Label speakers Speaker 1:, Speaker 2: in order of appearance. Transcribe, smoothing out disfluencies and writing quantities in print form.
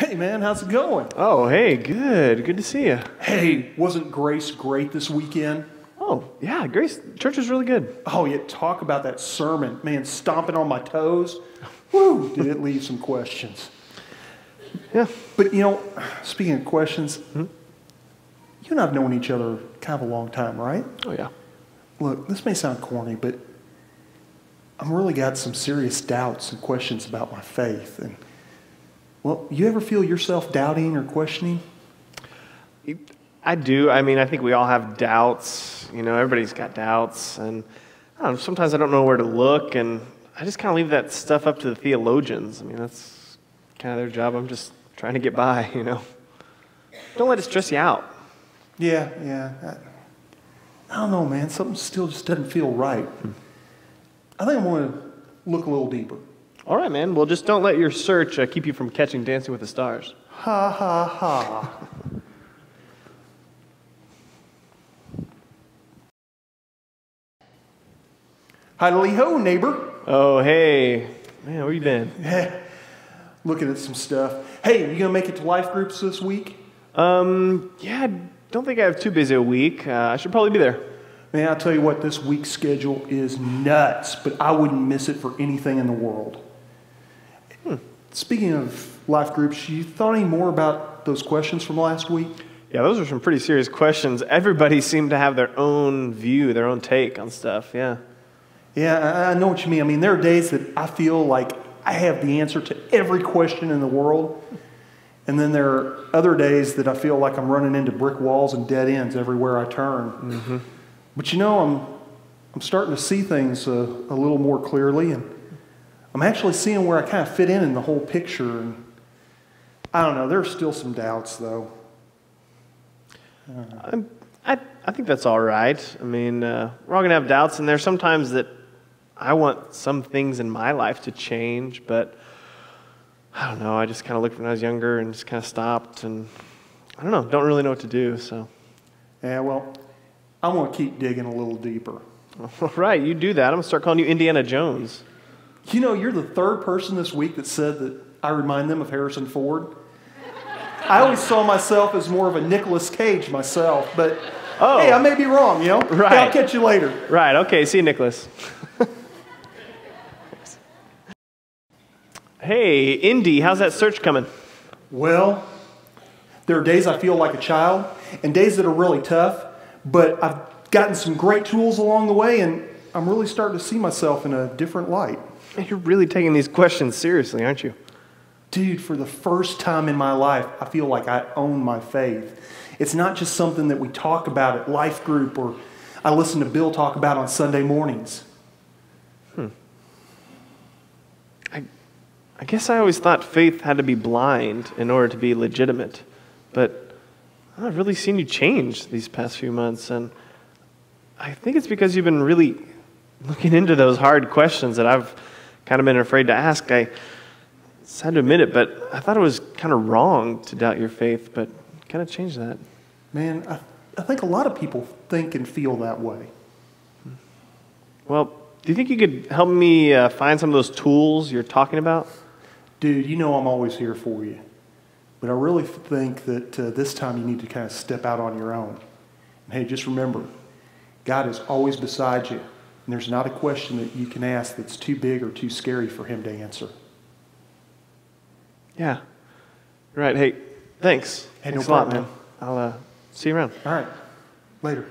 Speaker 1: Hey man, how's it going?
Speaker 2: Oh, hey, good. Good to see you.
Speaker 1: Hey, wasn't Grace great this weekend?
Speaker 2: Oh, yeah, Grace, church was really good.
Speaker 1: Oh, yeah, talk about that sermon. Man, stomping on my toes. Woo, did it leave some questions.
Speaker 2: Yeah.
Speaker 1: But, speaking of questions, you and I have known each other kind of a long time, right?
Speaker 2: Oh, yeah.
Speaker 1: Look, this may sound corny, but I've really got some serious doubts and questions about my faith. And, well, you ever feel yourself doubting or questioning?
Speaker 2: I do. I mean, I think we all have doubts. You know, everybody's got doubts. And I don't know, sometimes I don't know where to look. And I just kind of leave that stuff up to the theologians. I mean, that's kind of their job. I'm just trying to get by, you know. Don't let it stress you out.
Speaker 1: Yeah. I don't know, man. Something still just doesn't feel right. I think I'm going to look a little deeper.
Speaker 2: All right, man. Well, just don't let your search keep you from catching Dancing with the Stars.
Speaker 1: Ha, ha, ha. Hi-do-lee-ho, neighbor.
Speaker 2: Oh, hey. Man, where you been?
Speaker 1: Looking at some stuff. Hey, you going to make it to life groups this week?
Speaker 2: Yeah, I don't think I have too busy a week. I should probably be there.
Speaker 1: Man, I'll tell you what, this week's schedule is nuts, but I wouldn't miss it for anything in the world. Speaking of life groups, you thought any more about those questions from last week?
Speaker 2: Yeah, those are some pretty serious questions. Everybody seemed to have their own view, their own take on stuff, yeah.
Speaker 1: Yeah, I know what you mean. I mean, there are days that I feel like I have the answer to every question in the world. And then there are other days that I feel like I'm running into brick walls and dead ends everywhere I turn. But I'm starting to see things a little more clearly. And I'm actually seeing where I kind of fit in the whole picture. And I don't know, there are still some doubts, though.
Speaker 2: I think that's all right. I mean, we're all going to have doubts, and there's sometimes that I want some things in my life to change, but I don't know. I just kind of looked when I was younger and just kind of stopped, and I don't know. Don't really know what to do, so.
Speaker 1: Yeah, well, I'm going to keep digging a little deeper.
Speaker 2: All right, you do that. I'm going to start calling you Indiana Jones.
Speaker 1: You know, you're the third person this week that said that I remind them of Harrison Ford. I always saw myself as more of a Nicolas Cage myself, but hey, I may be wrong,
Speaker 2: Right.
Speaker 1: Hey, I'll catch you later.
Speaker 2: Right, okay, see you, Nicholas. Hey, Indy, how's that search coming?
Speaker 1: Well, there are days I feel like a child and days that are really tough, but I've gotten some great tools along the way, and I'm really starting to see myself in a different light.
Speaker 2: You're really taking these questions seriously, aren't you?
Speaker 1: Dude, for the first time in my life, I feel like I own my faith. It's not just something that we talk about at life group or I listen to Bill talk about on Sunday mornings.
Speaker 2: I guess I always thought faith had to be blind in order to be legitimate, but I've really seen you change these past few months, and I think it's because you've been really looking into those hard questions that I've kind of been afraid to ask. I sad to admit it, but I thought it was kind of wrong to doubt your faith, but kind of changed that.
Speaker 1: Man, I think a lot of people think and feel that way.
Speaker 2: Well, do you think you could help me find some of those tools you're talking about?
Speaker 1: Dude, you know I'm always here for you. But I really think that this time you need to kind of step out on your own. And hey, just remember, God is always beside you. And there's not a question that you can ask that's too big or too scary for him to answer.
Speaker 2: Yeah. Right. Hey, thanks.
Speaker 1: Hey,
Speaker 2: Thanks
Speaker 1: no
Speaker 2: a lot,
Speaker 1: problem.
Speaker 2: man. I'll see you around.
Speaker 1: All right. Later.